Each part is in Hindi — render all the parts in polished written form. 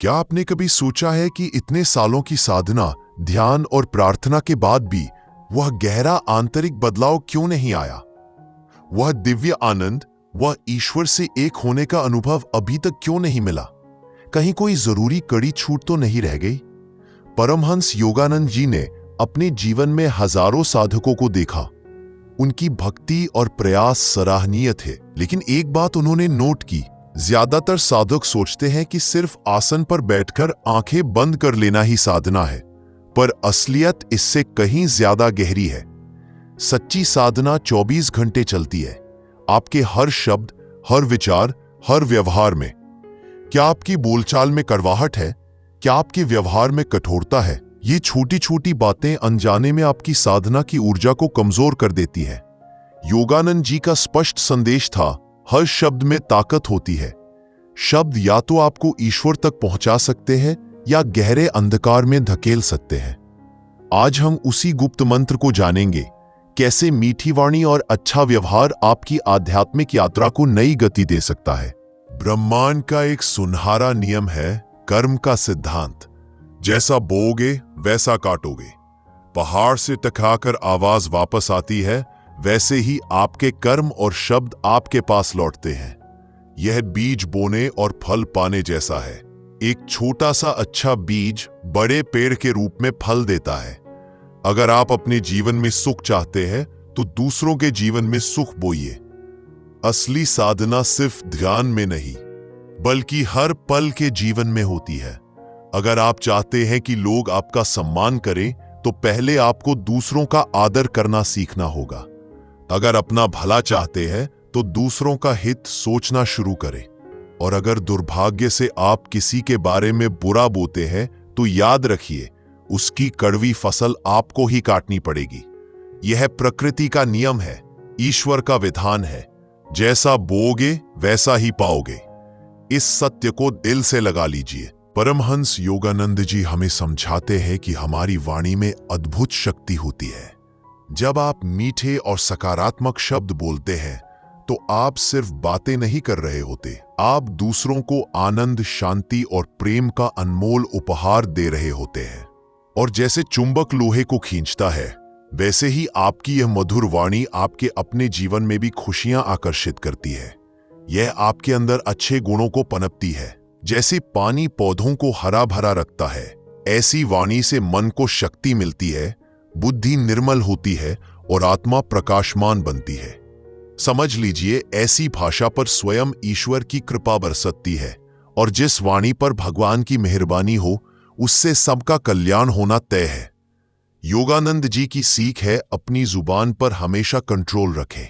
क्या आपने कभी सोचा है कि इतने सालों की साधना, ध्यान और प्रार्थना के बाद भी वह गहरा आंतरिक बदलाव क्यों नहीं आया? वह दिव्य आनंद, वह ईश्वर से एक होने का अनुभव अभी तक क्यों नहीं मिला? कहीं कोई जरूरी कड़ी छूट तो नहीं रह गई? परमहंस योगानंद जी ने अपने जीवन में हजारों साधकों को देखा। उनकी भक्ति और प्रयास सराहनीय थे, लेकिन एक बात उन्होंने नोट की। ज्यादातर साधक सोचते हैं कि सिर्फ आसन पर बैठकर आंखें बंद कर लेना ही साधना है, पर असलियत इससे कहीं ज्यादा गहरी है। सच्ची साधना 24 घंटे चलती है, आपके हर शब्द, हर विचार, हर व्यवहार में। क्या आपकी बोलचाल में कड़वाहट है? क्या आपके व्यवहार में कठोरता है? ये छोटी छोटी बातें अनजाने में आपकी साधना की ऊर्जा को कमजोर कर देती है। योगानंद जी का स्पष्ट संदेश था, हर शब्द में ताकत होती है। शब्द या तो आपको ईश्वर तक पहुंचा सकते हैं या गहरे अंधकार में धकेल सकते हैं। आज हम उसी गुप्त मंत्र को जानेंगे, कैसे मीठी वाणी और अच्छा व्यवहार आपकी आध्यात्मिक यात्रा को नई गति दे सकता है। ब्रह्मांड का एक सुनहरा नियम है, कर्म का सिद्धांत। जैसा बोओगे वैसा काटोगे। पहाड़ से टकराकर आवाज वापस आती है, वैसे ही आपके कर्म और शब्द आपके पास लौटते हैं। यह बीज बोने और फल पाने जैसा है। एक छोटा सा अच्छा बीज बड़े पेड़ के रूप में फल देता है। अगर आप अपने जीवन में सुख चाहते हैं तो दूसरों के जीवन में सुख बोइए। असली साधना सिर्फ ध्यान में नहीं, बल्कि हर पल के जीवन में होती है। अगर आप चाहते हैं कि लोग आपका सम्मान करें, तो पहले आपको दूसरों का आदर करना सीखना होगा। अगर अपना भला चाहते हैं तो दूसरों का हित सोचना शुरू करें। और अगर दुर्भाग्य से आप किसी के बारे में बुरा बोते हैं, तो याद रखिए, उसकी कड़वी फसल आपको ही काटनी पड़ेगी। यह प्रकृति का नियम है, ईश्वर का विधान है। जैसा बोओगे वैसा ही पाओगे। इस सत्य को दिल से लगा लीजिए। परमहंस योगानंद जी हमें समझाते हैं कि हमारी वाणी में अद्भुत शक्ति होती है। जब आप मीठे और सकारात्मक शब्द बोलते हैं, तो आप सिर्फ बातें नहीं कर रहे होते, आप दूसरों को आनंद, शांति और प्रेम का अनमोल उपहार दे रहे होते हैं। और जैसे चुंबक लोहे को खींचता है, वैसे ही आपकी यह मधुर वाणी आपके अपने जीवन में भी खुशियां आकर्षित करती है। यह आपके अंदर अच्छे गुणों को पनपती है। जैसे पानी पौधों को हरा भरा रखता है, ऐसी वाणी से मन को शक्ति मिलती है, बुद्धि निर्मल होती है और आत्मा प्रकाशमान बनती है। समझ लीजिए, ऐसी भाषा पर स्वयं ईश्वर की कृपा बरसती है, और जिस वाणी पर भगवान की मेहरबानी हो, उससे सबका कल्याण होना तय है। योगानंद जी की सीख है, अपनी जुबान पर हमेशा कंट्रोल रखें।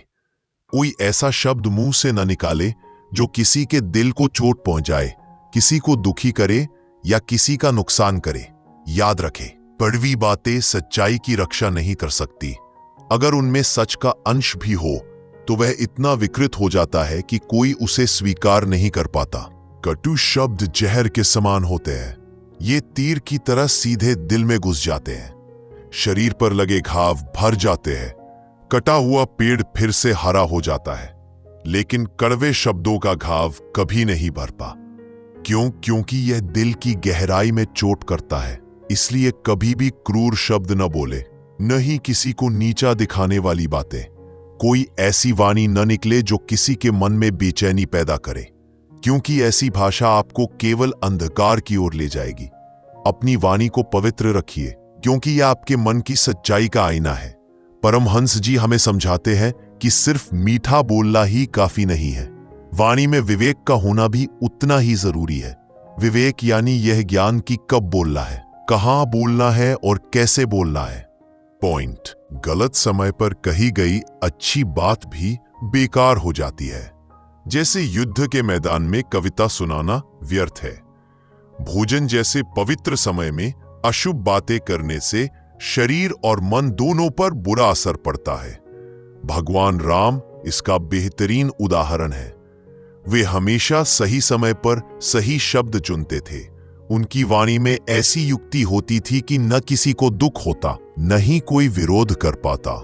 कोई ऐसा शब्द मुंह से न निकाले जो किसी के दिल को चोट पहुंचाए, किसी को दुखी करे या किसी का नुकसान करे। याद रखें, कड़वी बातें सच्चाई की रक्षा नहीं कर सकती। अगर उनमें सच का अंश भी हो, तो वह इतना विकृत हो जाता है कि कोई उसे स्वीकार नहीं कर पाता। कटु शब्द जहर के समान होते हैं। ये तीर की तरह सीधे दिल में घुस जाते हैं। शरीर पर लगे घाव भर जाते हैं। कटा हुआ पेड़ फिर से हरा हो जाता है, लेकिन कड़वे शब्दों का घाव कभी नहीं भरता। क्योंकि यह दिल की गहराई में चोट करता है। इसलिए कभी भी क्रूर शब्द न बोले, न ही किसी को नीचा दिखाने वाली बातें। कोई ऐसी वाणी न निकले जो किसी के मन में बेचैनी पैदा करे, क्योंकि ऐसी भाषा आपको केवल अंधकार की ओर ले जाएगी। अपनी वाणी को पवित्र रखिए, क्योंकि यह आपके मन की सच्चाई का आईना है। परमहंस जी हमें समझाते हैं कि सिर्फ मीठा बोलना ही काफी नहीं है, वाणी में विवेक का होना भी उतना ही जरूरी है। विवेक यानी यह ज्ञान कि कब बोलना है, कहां बोलना है और कैसे बोलना है। पॉइंट: गलत समय पर कही गई अच्छी बात भी बेकार हो जाती है। जैसे युद्ध के मैदान में कविता सुनाना व्यर्थ है। भोजन जैसे पवित्र समय में अशुभ बातें करने से शरीर और मन दोनों पर बुरा असर पड़ता है। भगवान राम इसका बेहतरीन उदाहरण है। वे हमेशा सही समय पर सही शब्द चुनते थे। उनकी वाणी में ऐसी युक्ति होती थी कि न किसी को दुख होता, न ही कोई विरोध कर पाता।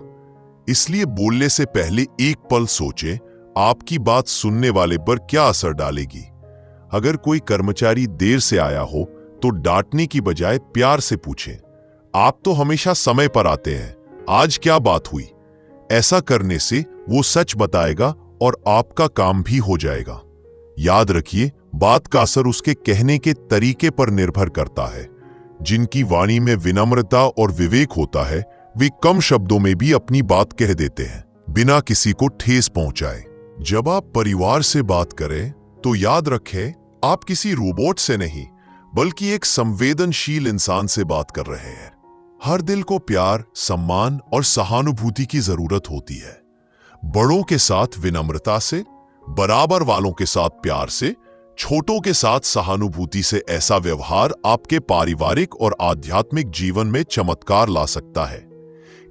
इसलिए बोलने से पहले एक पल सोचें, आपकी बात सुनने वाले पर क्या असर डालेगी। अगर कोई कर्मचारी देर से आया हो तो डांटने की बजाय प्यार से पूछें, आप तो हमेशा समय पर आते हैं, आज क्या बात हुई। ऐसा करने से वो सच बताएगा और आपका काम भी हो जाएगा। याद रखिए, बात का असर उसके कहने के तरीके पर निर्भर करता है। जिनकी वाणी में विनम्रता और विवेक होता है, वे कम शब्दों में भी अपनी बात कह देते हैं, बिना किसी को ठेस पहुंचाए। जब आप परिवार से बात करें तो याद रखें, आप किसी रोबोट से नहीं बल्कि एक संवेदनशील इंसान से बात कर रहे हैं। हर दिल को प्यार, सम्मान और सहानुभूति की जरूरत होती है। बड़ों के साथ विनम्रता से, बराबर वालों के साथ प्यार से, छोटों के साथ सहानुभूति से ऐसा व्यवहार आपके पारिवारिक और आध्यात्मिक जीवन में चमत्कार ला सकता है।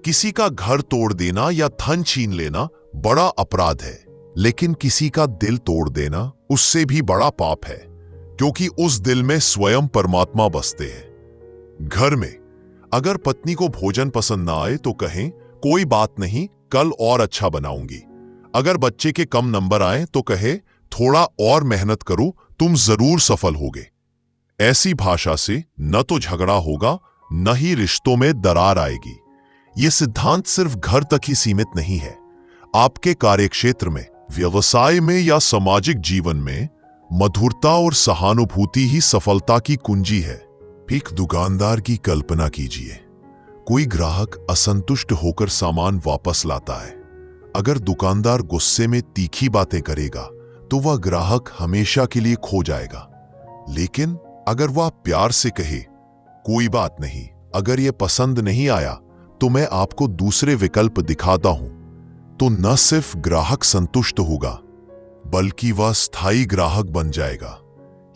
किसी का घर तोड़ देना या धन छीन लेना बड़ा अपराध है, लेकिन किसी का दिल तोड़ देना उससे भी बड़ा पाप है, क्योंकि उस दिल में स्वयं परमात्मा बसते हैं। घर में अगर पत्नी को भोजन पसंद ना आए तो कहें, कोई बात नहीं, कल और अच्छा बनाऊंगी। अगर बच्चे के कम नंबर आए तो कहे, थोड़ा और मेहनत करो, तुम जरूर सफल होगे। ऐसी भाषा से न तो झगड़ा होगा, न ही रिश्तों में दरार आएगी। यह सिद्धांत सिर्फ घर तक ही सीमित नहीं है। आपके कार्यक्षेत्र में, व्यवसाय में या सामाजिक जीवन में मधुरता और सहानुभूति ही सफलता की कुंजी है। एक दुकानदार की कल्पना कीजिए। कोई ग्राहक असंतुष्ट होकर सामान वापस लाता है। अगर दुकानदार गुस्से में तीखी बातें करेगा तो वह ग्राहक हमेशा के लिए खो जाएगा। लेकिन अगर वह प्यार से कहे, कोई बात नहीं, अगर यह पसंद नहीं आया तो मैं आपको दूसरे विकल्प दिखाता हूं, तो न सिर्फ ग्राहक संतुष्ट होगा बल्कि वह स्थायी ग्राहक बन जाएगा।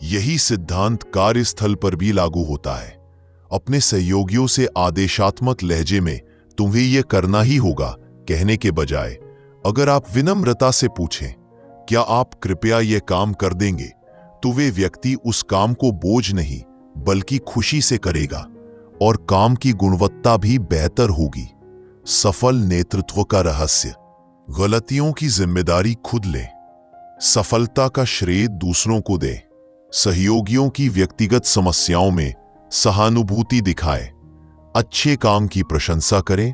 यही सिद्धांत कार्यस्थल पर भी लागू होता है। अपने सहयोगियों से आदेशात्मक लहजे में तुम्हें यह करना ही होगा कहने के बजाय, अगर आप विनम्रता से पूछें, क्या आप कृपया यह काम कर देंगे, तो वे व्यक्ति उस काम को बोझ नहीं बल्कि खुशी से करेगा और काम की गुणवत्ता भी बेहतर होगी। सफल नेतृत्व का रहस्य: गलतियों की जिम्मेदारी खुद लें, सफलता का श्रेय दूसरों को दें, सहयोगियों की व्यक्तिगत समस्याओं में सहानुभूति दिखाएं, अच्छे काम की प्रशंसा करें,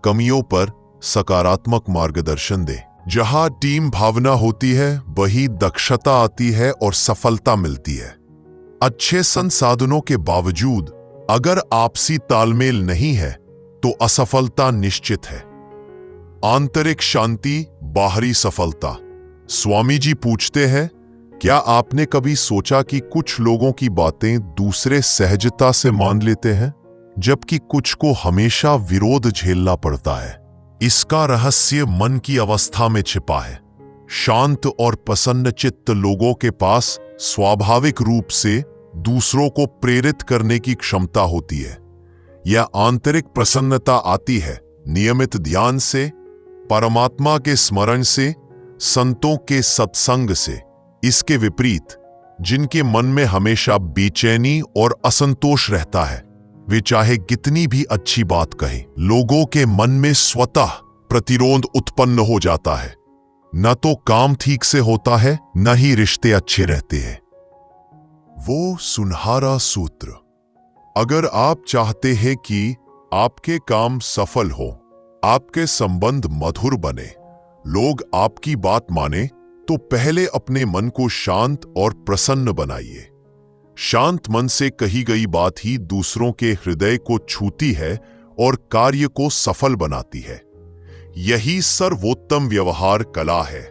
कमियों पर सकारात्मक मार्गदर्शन दें। जहां टीम भावना होती है वहीं दक्षता आती है और सफलता मिलती है। अच्छे संसाधनों के बावजूद अगर आपसी तालमेल नहीं है तो असफलता निश्चित है। आंतरिक शांति, बाहरी सफलता। स्वामी जी पूछते हैं, क्या आपने कभी सोचा कि कुछ लोगों की बातें दूसरे सहजता से मान लेते हैं जबकि कुछ को हमेशा विरोध झेलना पड़ता है? इसका रहस्य मन की अवस्था में छिपा है। शांत और प्रसन्न चित्त लोगों के पास स्वाभाविक रूप से दूसरों को प्रेरित करने की क्षमता होती है। यह आंतरिक प्रसन्नता आती है नियमित ध्यान से, परमात्मा के स्मरण से, संतों के सत्संग से। इसके विपरीत जिनके मन में हमेशा बेचैनी और असंतोष रहता है, वे चाहे कितनी भी अच्छी बात कहें, लोगों के मन में स्वतः प्रतिरोध उत्पन्न हो जाता है। न तो काम ठीक से होता है, न ही रिश्ते अच्छे रहते हैं। वो सुनहरा सूत्र: अगर आप चाहते हैं कि आपके काम सफल हो, आपके संबंध मधुर बने, लोग आपकी बात माने, तो पहले अपने मन को शांत और प्रसन्न बनाइए। शांत मन से कही गई बात ही दूसरों के हृदय को छूती है और कार्य को सफल बनाती है। यही सर्वोत्तम व्यवहार कला है।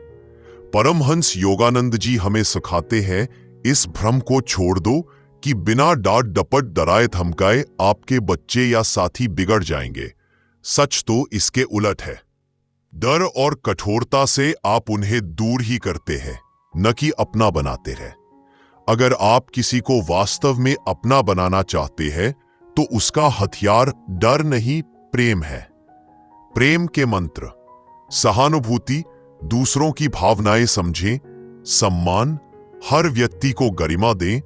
परमहंस योगानंद जी हमें सिखाते हैं, इस भ्रम को छोड़ दो कि बिना डांट डपट डराए धमकाए आपके बच्चे या साथी बिगड़ जाएंगे। सच तो इसके उलट है। डर और कठोरता से आप उन्हें दूर ही करते हैं, न कि अपना बनाते हैं। अगर आप किसी को वास्तव में अपना बनाना चाहते हैं तो उसका हथियार डर नहीं, प्रेम है। प्रेम के मंत्र: सहानुभूति, दूसरों की भावनाएं समझें, सम्मान, हर व्यक्ति को गरिमा दें,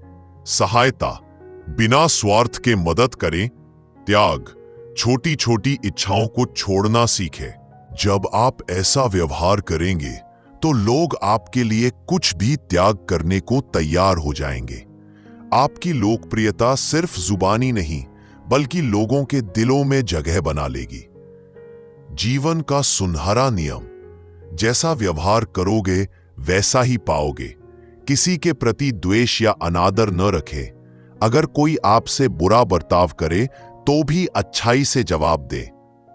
सहायता, बिना स्वार्थ के मदद करें, त्याग, छोटी छोटी इच्छाओं को छोड़ना सीखें। जब आप ऐसा व्यवहार करेंगे तो लोग आपके लिए कुछ भी त्याग करने को तैयार हो जाएंगे। आपकी लोकप्रियता सिर्फ जुबानी नहीं, बल्कि लोगों के दिलों में जगह बना लेगी। जीवन का सुनहरा नियम, जैसा व्यवहार करोगे वैसा ही पाओगे। किसी के प्रति द्वेष या अनादर न रखें। अगर कोई आपसे बुरा बर्ताव करे तो भी अच्छाई से जवाब दे।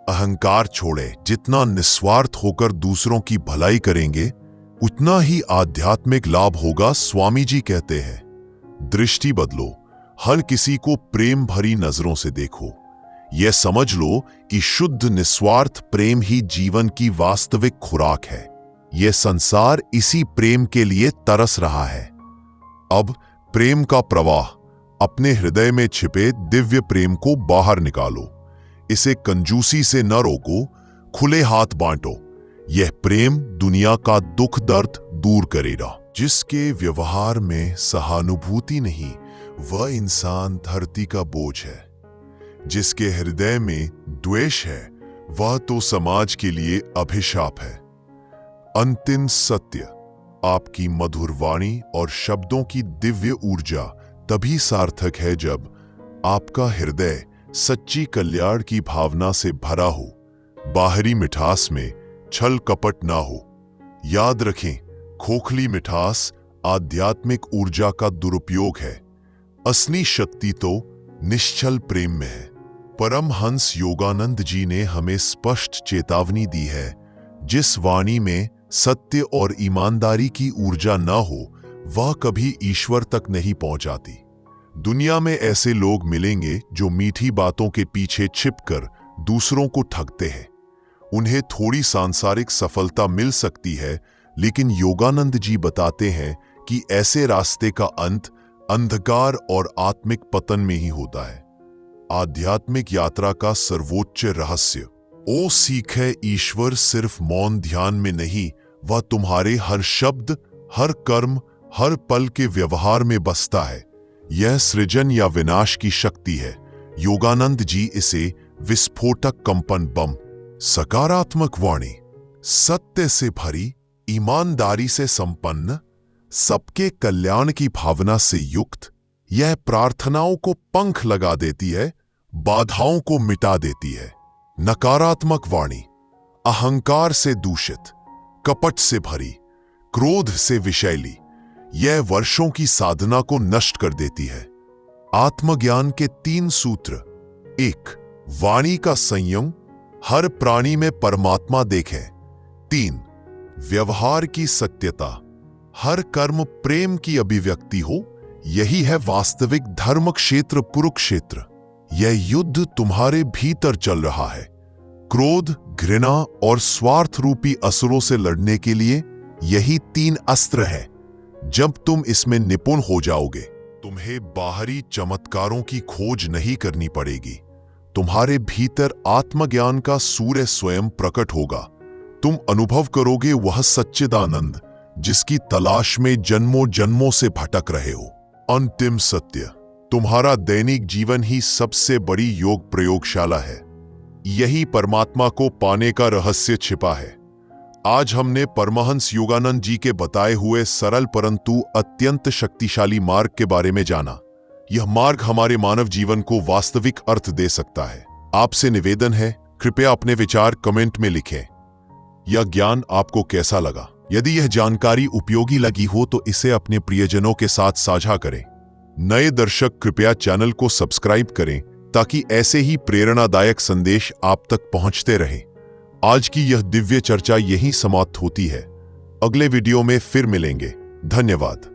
अहंकार छोड़े। जितना निस्वार्थ होकर दूसरों की भलाई करेंगे, उतना ही आध्यात्मिक लाभ होगा। स्वामी जी कहते हैं, दृष्टि बदलो, हर किसी को प्रेम भरी नजरों से देखो। यह समझ लो कि शुद्ध निस्वार्थ प्रेम ही जीवन की वास्तविक खुराक है। यह संसार इसी प्रेम के लिए तरस रहा है। अब प्रेम का प्रवाह, अपने हृदय में छिपे दिव्य प्रेम को बाहर निकालो। इसे कंजूसी से न रोको, खुले हाथ बांटो। यह प्रेम दुनिया का दुख दर्द दूर करेगा। जिसके व्यवहार में सहानुभूति नहीं, वह इंसान धरती का बोझ है। जिसके हृदय में द्वेष है, वह तो समाज के लिए अभिशाप है। अंतिम सत्य, आपकी मधुर वाणी और शब्दों की दिव्य ऊर्जा तभी सार्थक है जब आपका हृदय सच्ची कल्याण की भावना से भरा हो, बाहरी मिठास में छल कपट ना हो। याद रखें, खोखली मिठास आध्यात्मिक ऊर्जा का दुरुपयोग है। असली शक्ति तो निश्चल प्रेम में है। परमहंस योगानंद जी ने हमें स्पष्ट चेतावनी दी है, जिस वाणी में सत्य और ईमानदारी की ऊर्जा न हो, वह कभी ईश्वर तक नहीं पहुंचाती। दुनिया में ऐसे लोग मिलेंगे जो मीठी बातों के पीछे छिपकर दूसरों को ठगते हैं। उन्हें थोड़ी सांसारिक सफलता मिल सकती है, लेकिन योगानंद जी बताते हैं कि ऐसे रास्ते का अंत अंधकार और आत्मिक पतन में ही होता है। आध्यात्मिक यात्रा का सर्वोच्च रहस्य, ओ सीखे ईश्वर सिर्फ मौन ध्यान में नहीं, वह तुम्हारे हर शब्द, हर कर्म, हर पल के व्यवहार में बसता है। यह सृजन या विनाश की शक्ति है। योगानंद जी इसे विस्फोटक कंपन बम, सकारात्मक वाणी, सत्य से भरी, ईमानदारी से संपन्न, सबके कल्याण की भावना से युक्त, यह प्रार्थनाओं को पंख लगा देती है, बाधाओं को मिटा देती है। नकारात्मक वाणी, अहंकार से दूषित, कपट से भरी, क्रोध से विषैली, यह वर्षों की साधना को नष्ट कर देती है। आत्मज्ञान के 3 सूत्र। 1. वाणी का संयम, हर प्राणी में परमात्मा देखें। 3. व्यवहार की सत्यता, हर कर्म प्रेम की अभिव्यक्ति हो। यही है वास्तविक धर्म क्षेत्र, कुरुक्षेत्र। यह युद्ध तुम्हारे भीतर चल रहा है। क्रोध, घृणा और स्वार्थ रूपी असुरों से लड़ने के लिए यही 3 अस्त्र है। जब तुम इसमें निपुण हो जाओगे, तुम्हें बाहरी चमत्कारों की खोज नहीं करनी पड़ेगी। तुम्हारे भीतर आत्मज्ञान का सूर्य स्वयं प्रकट होगा। तुम अनुभव करोगे वह सच्चिदानंद, जिसकी तलाश में जन्मों जन्मों से भटक रहे हो। अंतिम सत्य, तुम्हारा दैनिक जीवन ही सबसे बड़ी योग प्रयोगशाला है। यही परमात्मा को पाने का रहस्य छिपा है। आज हमने परमहंस योगानंद जी के बताए हुए सरल परंतु अत्यंत शक्तिशाली मार्ग के बारे में जाना। यह मार्ग हमारे मानव जीवन को वास्तविक अर्थ दे सकता है। आपसे निवेदन है, कृपया अपने विचार कमेंट में लिखें। यह ज्ञान आपको कैसा लगा? यदि यह जानकारी उपयोगी लगी हो तो इसे अपने प्रियजनों के साथ साझा करें। नए दर्शक कृपया चैनल को सब्सक्राइब करें ताकि ऐसे ही प्रेरणादायक संदेश आप तक पहुंचते रहें। आज की यह दिव्य चर्चा यहीं समाप्त होती है। अगले वीडियो में फिर मिलेंगे। धन्यवाद।